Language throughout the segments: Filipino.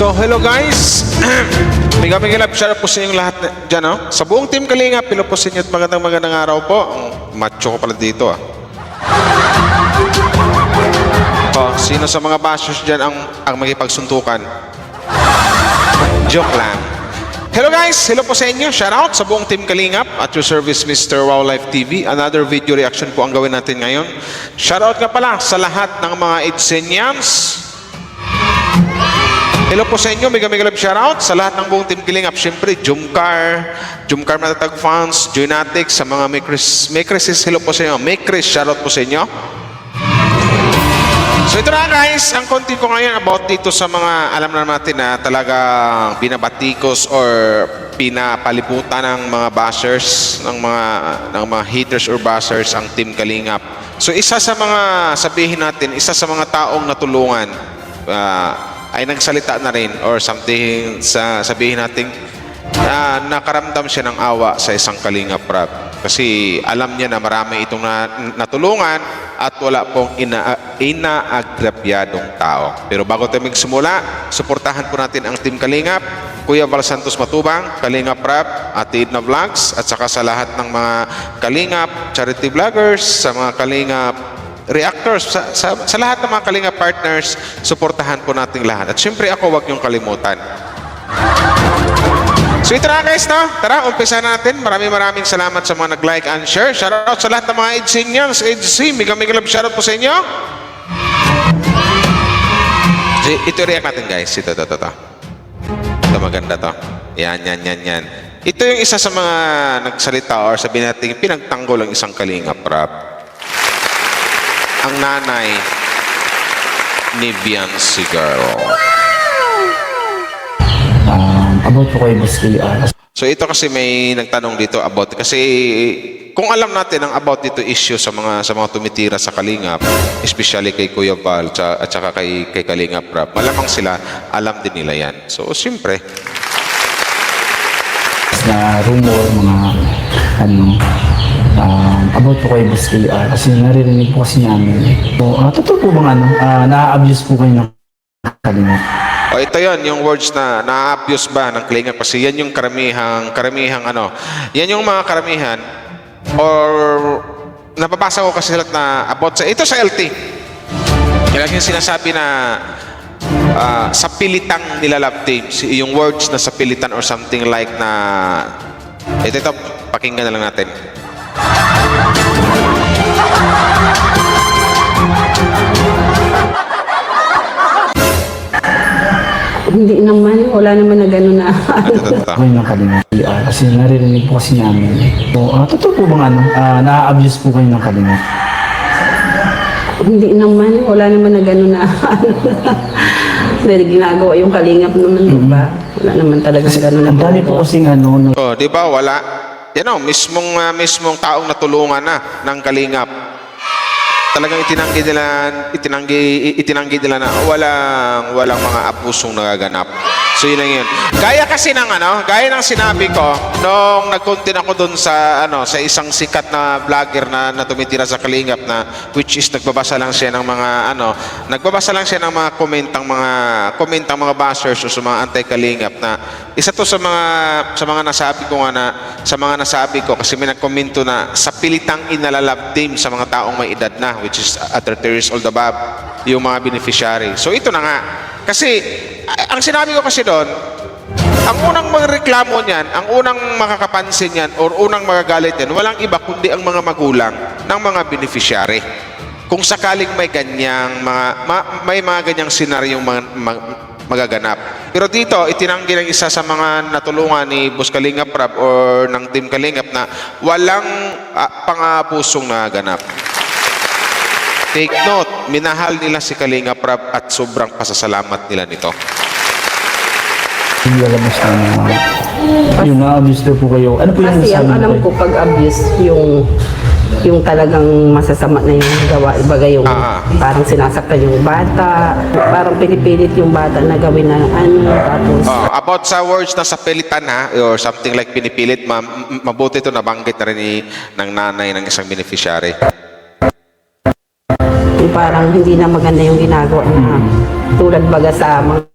So, hello guys. Bigay love share po sa inyong lahat dyan, no? Sa buong team Kalinga, pilo po sa inyo at magandang araw po. Macho ko pala dito, ah. Oh, sino sa mga bashers dyan ang magipagsuntukan? Joke lang. Hello guys, hello po sa inyo. Shout out sa buong team Kalingap at your service Mr. Wow Life TV. Another video reaction po ang gawin natin ngayon. Shout out nga pala sa lahat ng mga Edsenyans. Hello po sa inyo, mega love shout out sa lahat ng buong team Kalingap. Siyempre, Jumcar Matatag fans, Joynatics, sa mga Mekrises, hello po sa inyo. Mekris, shout out po sa inyo. So ito na guys, ang content ko ngayon about dito sa mga alam na natin na talagang binabatikos or pinapaliputan ng mga bashers, ng mga haters or bashers ang Team Kalingap. So isa sa mga sabihin natin, isa sa mga taong natulungan ay nagsalita na rin or something sa sabihin natin nakaramdam siya ng awa sa isang Kalingap rap. Kasi alam niya na marami itong natulungan at wala pong inaagrabyadong tao. Pero bago tayo magsimula, suportahan po natin ang Team Kalingap, Kuya Val Santos Matubang, Kalingap Rap, Ate Edna Vlogs, at saka sa lahat ng mga Kalingap charity vloggers, sa mga Kalingap reactors, sa lahat ng mga Kalingap partners, suportahan po natin lahat. At syempre ako, huwag niyong kalimutan. So ito na guys, no? Tara, umpisa natin. Maraming salamat sa mga nag-like and share. Shoutout sa lahat ng mga Edsenyans, Edsi, mega love shoutout po sa inyo. Ito react natin guys. Ito. Ito maganda to. Yan. Ito yung isa sa mga nagsalita or sabihin natin pinagtanggol ang isang Kalingap rap. Ang nanay ni Biancy Girl. About po kay Boss KR. So ito kasi may nagtanong dito about kasi kung alam natin ang about dito issue sa mga tumitira sa Kalingap, especially kay Kuya Val at saka kay Kalingap Rap, malamang sila alam din nila yan. So siyempre Na rumor, mga about po kay Boss KR kasi naririnig po kasi namin. So, totoo po bang na-abuse po kayo ng Kalingap? o ito yon yung words na na-abuse ba ng Kalingap kasi yan yung karamihang yan yung mga karamihan or napapasa ko kasi lahat na about sa ito sa LT. Yan yung sinasabi na sa pilitang nila love teams, yung words na sa pilitan or something like na ito pakinggan na lang natin. Hindi naman, wala naman na gano'n na. Ako yung Kalingap KR kasi naririnig po kasi namin. So, totoo po bang na-abuse po kayo ng Kalingap? Hindi naman, wala naman na gano'n na. Dahil ginagawa yung Kalingap naman, diba? Wala naman talagang gano'n na. Ang dami po kasing Oh, di ba wala? Yan o, mismong taong natulungan na ng Kalingap. Talagang itinanggi nila na walang mga abusong nagaganap. So yun lang yun. Gaya ng sinabi ko nung nag-content ako dun sa isang sikat na vlogger na tumitira sa Kalingap na which is nagbabasa lang siya ng mga komentang mga bashers o sa mga anti-Kalingap na isa to sa mga nasabi ko kasi may nagkomento na sa pilitang inalalab team sa mga taong may edad na which is at 30 years old above yung mga beneficiary. So ito na nga. Kasi ang sinabi ko kasi doon, ang unang magreklamo niyan, ang unang makakapansin niyan or unang magagalit niyan, walang iba kundi ang mga magulang ng mga beneficiary. Kung sakaling may mga ganyang senaryong magaganap. Pero dito, itinanggi ng isa sa mga natulungan ni Boss Kalingap Rap or ng Team Kalingap na walang pangabusong nagaganap. Take note, minahal nila si Kalingap Rap at sobrang pasasalamat nila nito. Hindi alam mo sa yung na-abuse daw po kayo. Ano po yung Kasi ang sabi alam niyo? ko pag abuse, yung talagang masasama na yung gawa. Ibaga yung parang sinasaktan yung bata, parang pinipilit yung bata na gawin na tapos... About sa words na sa pilitan or something like pinipilit, mabuti ito nabanggit na rin ng nanay ng isang beneficiary. Yung parang hindi na maganda yung ginagawa na tulad baga sa mga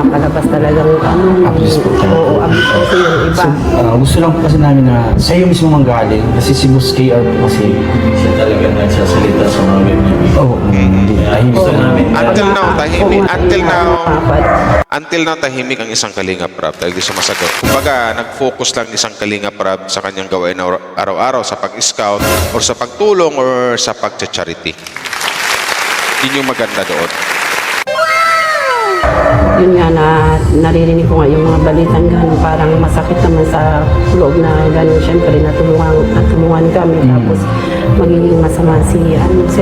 palabas talagang Abuse po talaga. Oo, abuse kasi yung iba. So, gusto lang po kasi namin na sa iyo mismo manggaling kasi si Boss KR po kasi Siya talaga nagsasalita sa mga ganyan. oo, tahimik Gusto namin. Until now, tahimik. Oo nga, Until now, Papa. until now, tahimik ang isang Kalingap Rab dahil di sumasagot. Kumbaga, nag-focus lang isang Kalingap Rab sa kanyang gawain araw-araw sa pag-scout or sa pagtulong or sa pag-charity. Yun yung maganda doon. Yun nga na naririnig ko nga yung mga balitang gano'n, parang masakit naman sa loob na gano'n. Siyempre, natulungan kami. Tapos, magiging masama si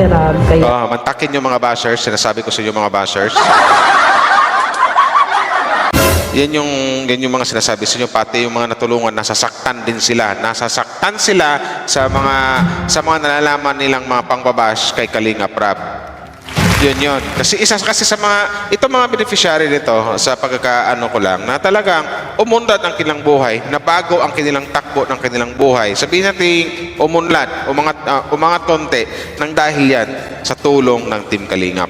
Rab. Kaya, Mantakin yung mga bashers. Sinasabi ko sa inyo mga bashers. Yan yung mga sinasabi sa inyo, pati yung mga natulungan, nasasaktan din sila. Nasasaktan sila sa mga nalalaman nilang mga pangbabash kay Kalingap Rab. Yun. Kasi isa kasi sa itong mga beneficiary nito, sa pagkakaano ko lang, na talagang umunlad ang kanilang buhay, na bago ang kanilang takbo ng kanilang buhay. Sabihin natin, umangat konti nang dahil yan sa tulong ng Team Kalingap.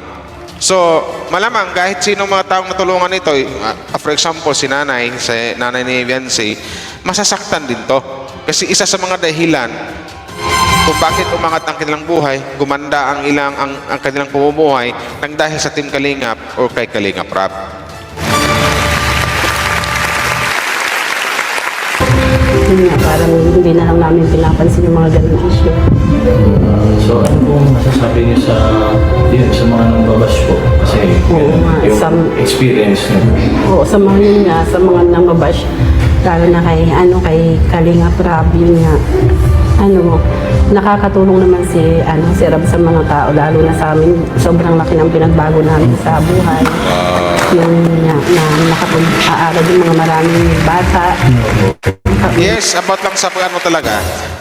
So, malamang kahit sino mga taong natulungan nito, for example, si nanay ni Viancy, masasaktan din to. Kasi isa sa mga dahilan kung bakit umangat ang kanilang buhay, gumanda ang kanilang pamumuhay nang dahil sa Team Kalingap o kay Kalingap Rab. yun nga, parang hindi na lang namin pinapansin yung mga ganun issue. So ano pong masasabi niyo sa mga nangbabash po? Kasi Oo nga, yung experience niyo. Oo, sa mga yun nga, sa mga nangabash, lalo na kay Kalingap Rab, yun nga, nakakatulong naman si Rab sa mga tao, lalo na sa amin, sobrang laki ng pinagbago namin sa buhay. Yung nga, na nakapag-aaral yung mga maraming bata. Yes, about lang sa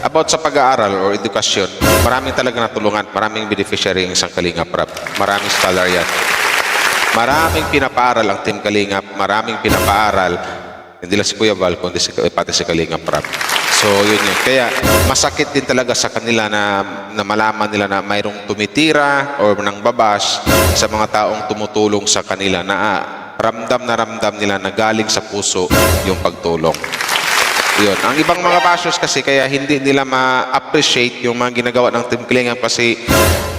about sa pag-aaral or edukasyon. Maraming talaga natulungan, maraming beneficiary ng isang Kalingap Rab. Maraming scholar yan. Maraming pinapaaral ang Team Kalingap, maraming pinapaaral. Hindi lang si Kuya Val, kundi pati si Kalingap Rab. So, yun. Kaya, masakit din talaga sa kanila na malaman nila na mayroong tumitira or nang babash sa mga taong tumutulong sa kanila na ramdam nila na galing sa puso yung pagtulong. Yun. Ang ibang mga bashers kasi kaya hindi nila ma-appreciate yung mga ginagawa ng Team Kalingap kasi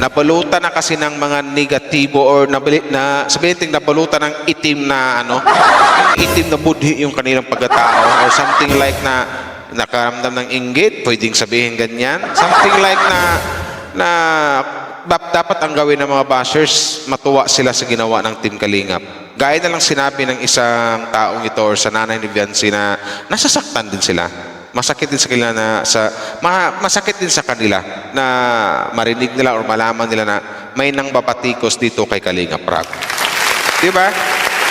nabalutan na kasi ng mga negatibo or sabihin nabalutan ng itim na itim na budhi yung kanilang pagkatao or something like na nakaramdam ng inggit, pwedeng sabihin ganyan. Something like na dapat ang gawin ng mga bashers, matuwa sila sa ginawa ng Team Kalingap. Gaya na lang sinabi ng isang taong ito or sa nanay ni Viancy na nasasaktan din sila. Masakit din sa kanila masakit din sa kanila na marinig nila or malaman nila na may nang bapatikos dito kay Kalingap Rab. Diba?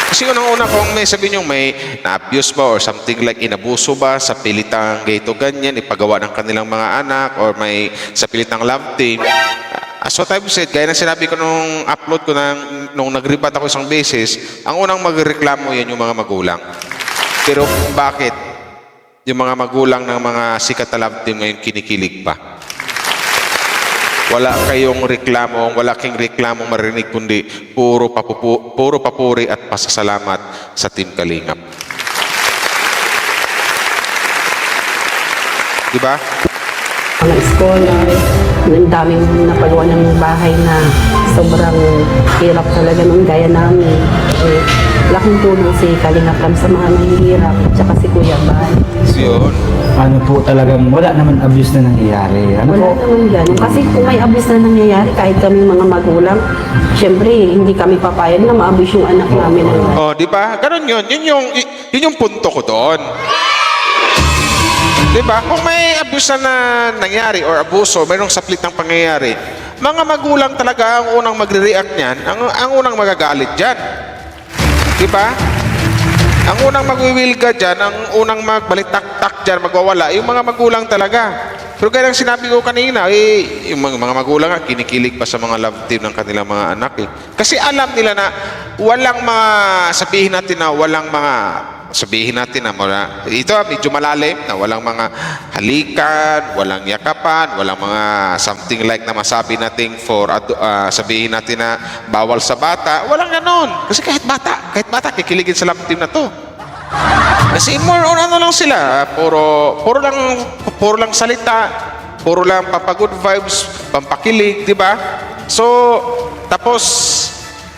Kasi unang-una kung may sabihin nyo may na-abuse ba or something like inabuso ba sa pilitang gayto ganyan, ipagawa ng kanilang mga anak or may sa pilitang love team. As what I've said, gaya na sinabi ko nung upload ko nung nag-rebat ako isang beses, ang unang magreklamo yan yung mga magulang. Pero bakit yung mga magulang ng mga sikat na love team ngayon kinikilig pa? Wala kayong reklamo, wala kayong reklamong marinig kundi puro papuri at pasasalamat sa Team Kalingap. Diba? Mga scholar, ang daming napagawa ng bahay na sobrang hirap talaga nung gaya namin. Laking tulong si Kalingap Rab sa mga mahihirap, tsaka si Kuya Bal. Yun. po talagang wala naman abuse na nangyayari. Wala naman ganun. Kasi kung may abuse na nangyayari, kahit kami mga magulang, syempre, hindi kami papayag na ma-abuse yung anak namin. Oh, di ba? Ganun yun. Yun yung punto ko doon. Di ba? Kung may abuse na nangyari or abuso, mayroong saplit ng pangyayari, mga magulang talaga ang unang magre-react niyan, ang unang magagalit dyan. Di ba? Ang unang magwiwilga dyan, ang unang magbalitak-tak dyan, magwawala, yung mga magulang talaga. Pero gaya ng sinabi ko kanina, yung mga magulang nga, kinikilig pa sa mga love team ng kanilang mga anak. Kasi alam nila na walang mga, sabihin natin na walang mga sabihin natin na ito medyo malalim na walang mga halikan, walang yakapan, walang mga something like na masabi natin sabihin natin na bawal sa bata, walang ganon. Kasi kahit bata kikiligin sa love team na to. Kasi more on ano lang sila, puro lang salita, puro lang papagood vibes, pampakilig, di ba? So, tapos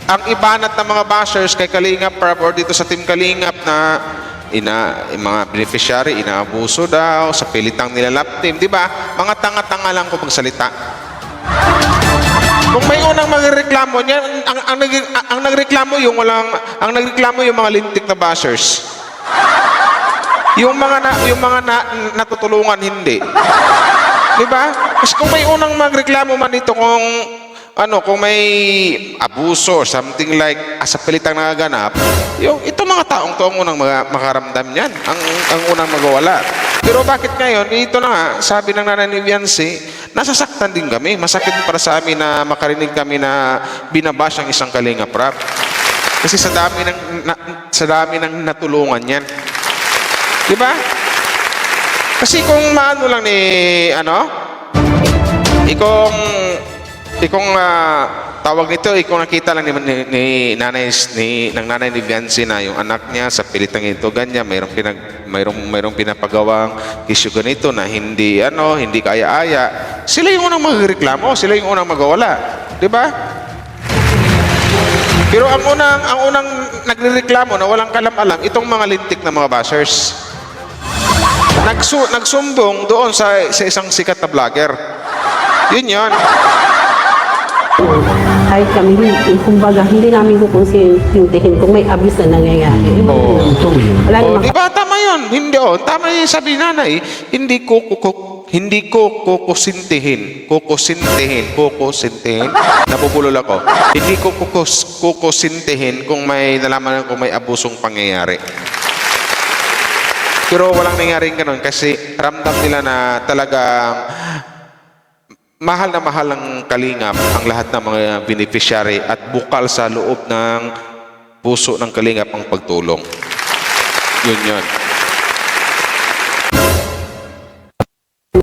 ang ibanat ng mga bashers kay Kalingap Prab or dito sa Team Kalingap na yung mga beneficiary, inaabuso daw, sa pilitang nila love team, di ba? Mga tanga-tanga lang ko pagsalita. Kung may unang magreklamo niyan, ang nagreklamo yung mga lintik na bashers. Yung mga natutulungan hindi. Di ba? Kasi kung may unang magreklamo man dito kung may abuso or something like sa pilitang nagaganap, ito mga taong to ang unang makaramdam niyan, ang unang magawala. Pero bakit ngayon, ito na nga, sabi ng nanay ni Viancy, nasasaktan din kami. Masakit para sa amin na makarinig kami na binabash ang isang Kalingap Rap. Kasi sa dami ng natulungan yan. Di ba? Kasi kung maano lang ikong tawag nito, ikong nakita lang ng nanay ni Viancy na yung anak niya sa pilitang ito ganyan, mayroong pinapagawang issue ganito na hindi kaya-aya, sila yung unang magreklamo, sila yung unang magawala, di ba? Pero ang unang nagrereklamo na walang kalam-alam itong mga lintik na mga bashers. Nagsumbong doon sa isang sikat na vlogger. Yun. Kahit kami, kumbaga, hindi namin kukonsintihin kung may abuse na nangyayari. Wala namang Di ba? Tama yun. Hindi, tama yung sabi nanay. Hindi ko kukusintihin. Nabubulol ako. Hindi ko kukusintihin kung may nalaman kung may abusong pangyayari. Pero walang nangyaring ganun kasi ramdam nila na talagang mahal na mahal ng Kalingap ang lahat ng mga beneficiary at bukal sa loob ng puso ng Kalingap ang pagtulong. Yun.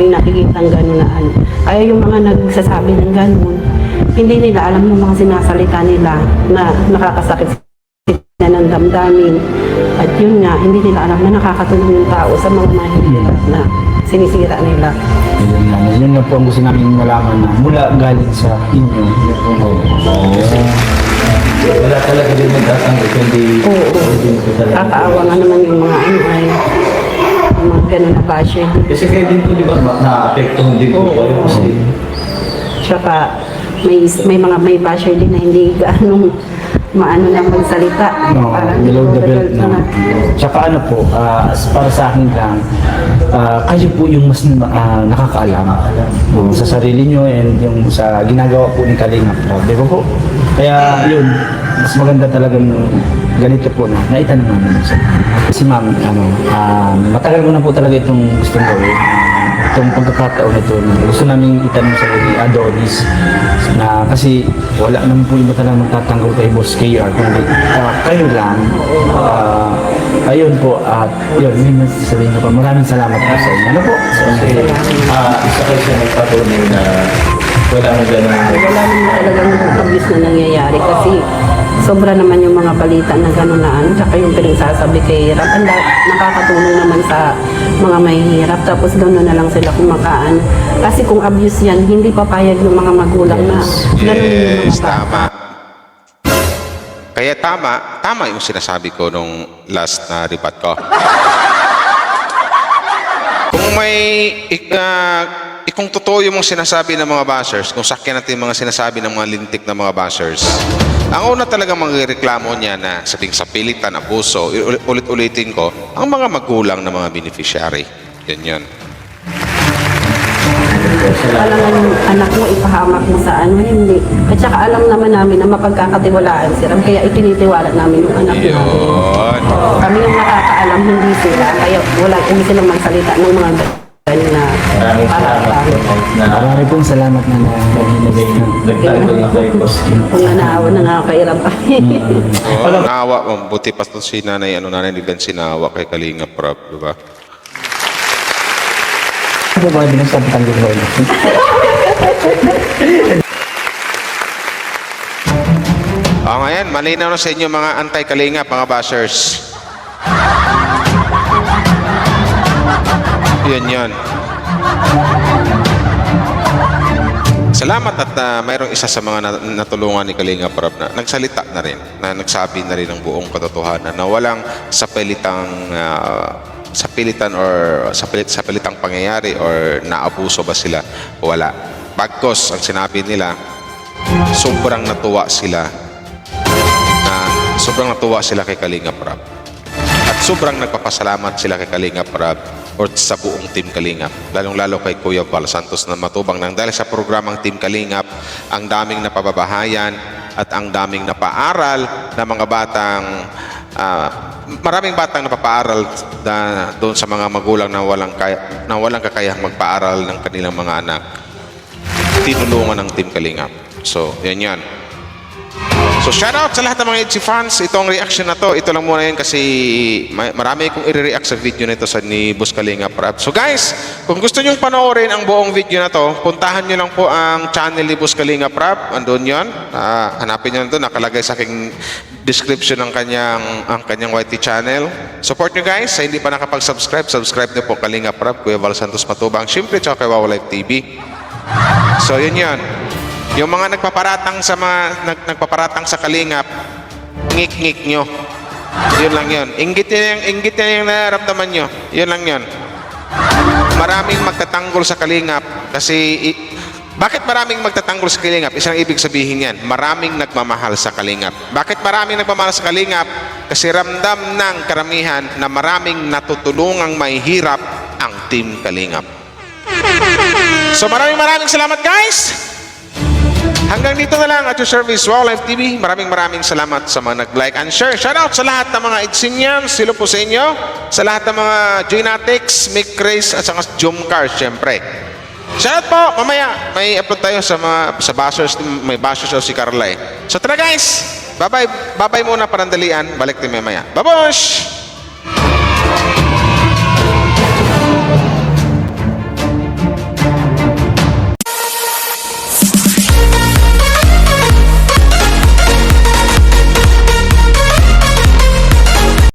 may nakikita ng gano'n na ano. Kaya yung mga nagsasabi ng gano'n, hindi nila alam yung mga sinasalita nila na nakakasakit na ng damdamin. At yun nga, hindi nila alam na nakakatulong yung tao sa mga mahihirap na sinisira nila. Yun nga po ang gusto namin malaman na mula galing sa inyo. Wala talaga din magtatanggap, hindi ko talaga. Kakaawa nga naman yung mga ano ay yung mga gano'n na basher. Kasi kayo din po, di ba, na-apektuhan din po kayo kasi. Tsaka may basher din na hindi gaano maano lang magsalita. Parang Below the belt na. Tsaka ano po, para sa akin lang, kayo po yung mas nakakaalam sa sarili nyo and yung sa ginagawa po ni Kalingap. Di ba po? Kaya yun, mas maganda talagang ganito po na naitanong namin sa kasi ma'am, matagal ko na po talaga itong gustong gawin. Itong pagkakataon ito, gusto namin itanong sa Adonis na kasi wala naman po iba talaga magtatanggol kay Boss KR kundi kayo lang. Ayun po, at yun, may sabihin ko pa, maraming salamat po sa inyo. Ano po? Kasi, isa kayo siya nagpatunay na wala na gano'n. Wala naman talagang abuse na nangyayari kasi sobra naman yung mga balita na gano'n na ano, tsaka yung pinagsasabi kay Rap, nakakatulong naman sa mga mahihirap, tapos gano'n na lang sila kumakaan. Kasi kung abuse yan, hindi papayag yung mga magulang na gano'n yung mga bata. Tama. Kaya tama yung sinasabi ko nung last na report ko. Kung kung totoo yung mga sinasabi ng mga bashers, kung sakyan natin yung mga sinasabi ng mga lintik na mga bashers, ang una talaga magreklamo niya na sabing sa pilitan, abuso, ulit-ulitin ko, ang mga magulang ng mga beneficiary. Yun. Alam nga yung anak mo, ipahamak mo sa ano, hindi. At saka alam naman namin na mapagkakatiwalaan sila, kaya itinitiwala namin yung anak namin. Yun. Kami yung nakakaalam, hindi sila, kaya wala, hindi silang magsalita ng mga ganyan na Maraming para salamat po kahit na Marami pong salamat na nagtago na kayo po. kung naawa na nga kahirap Oo, naawa. Buti pa to si nanay, nanay ni Ben, sinaawa kay Kalinga Prab, di ba? Ano ba binasabi tanggol ko? Ngayon, malinaw na sa inyo mga anti-Kalinga, mga bashers. Yun. Salamat at mayroong isa sa mga natulungan ni Kalinga Prab na nagsalita na rin, na nagsabi na rin ng buong katotohanan na walang sapilitang sapilitang pangyayari or naabuso ba sila, wala. Bagkos ang sinabi nila, sobrang natuwa sila kay Kalinga Prab. At sobrang nagpapasalamat sila kay Kalinga Prab or sa buong Team Kalingap. Lalong-lalo kay Kuya Val Santos na matubang nang dahil sa programang Team Kalingap, ang daming napababahayan at ang daming napaaral na mga batang maraming batang napapaaral doon sa mga magulang na walang kakayahang magpaaral ng kanilang mga anak. Tinulungan ng Team Kalingap. So, yan. So, shout out sa lahat ng mga EDSI fans. Itong reaction na to, ito lang muna yun kasi marami kong i-react sa video nito ni Boss Kalinga Prab. So guys, kung gusto nyong panoorin ang buong video na to, puntahan nyo lang po ang channel ni Boss Kalinga Prab. Andun yun. Hanapin nyo doon. Nakalagay sa aking description ang kanyang YT channel. Support nyo guys. Sa hindi pa nakapag-subscribe, subscribe nyo po Kalinga Prab, Kuya Val Santos Matubang, syempre tsaka kay Wawa Live TV. So yun. Yung mga nagpaparatang sa Kalingap, ngik-ngik nyo. Yun lang yun. Inggit na yung nararamdaman nyo. Yun lang yun. Maraming magtatanggol sa Kalingap kasi bakit maraming magtatanggol sa Kalingap? Isang ibig sabihin yan, maraming nagmamahal sa Kalingap. Bakit maraming nagmamahal sa Kalingap? Kasi ramdam ng karamihan na maraming natutulungang may hirap ang Team Kalingap. So maraming salamat guys! Hanggang dito na lang at your service, Wow Live TV. Maraming salamat sa mga nag-like and share. Shout out sa lahat ng mga Idsinyans, silo po sa inyo. Sa lahat ng mga Joynatics, Mick Race at saka Jomcar, syempre. Shout out po, mamaya may upload tayo sa bashers, may bashers o si Carla eh. So tara guys, bye-bye muna parandalian, balik tayo mamaya. Babush!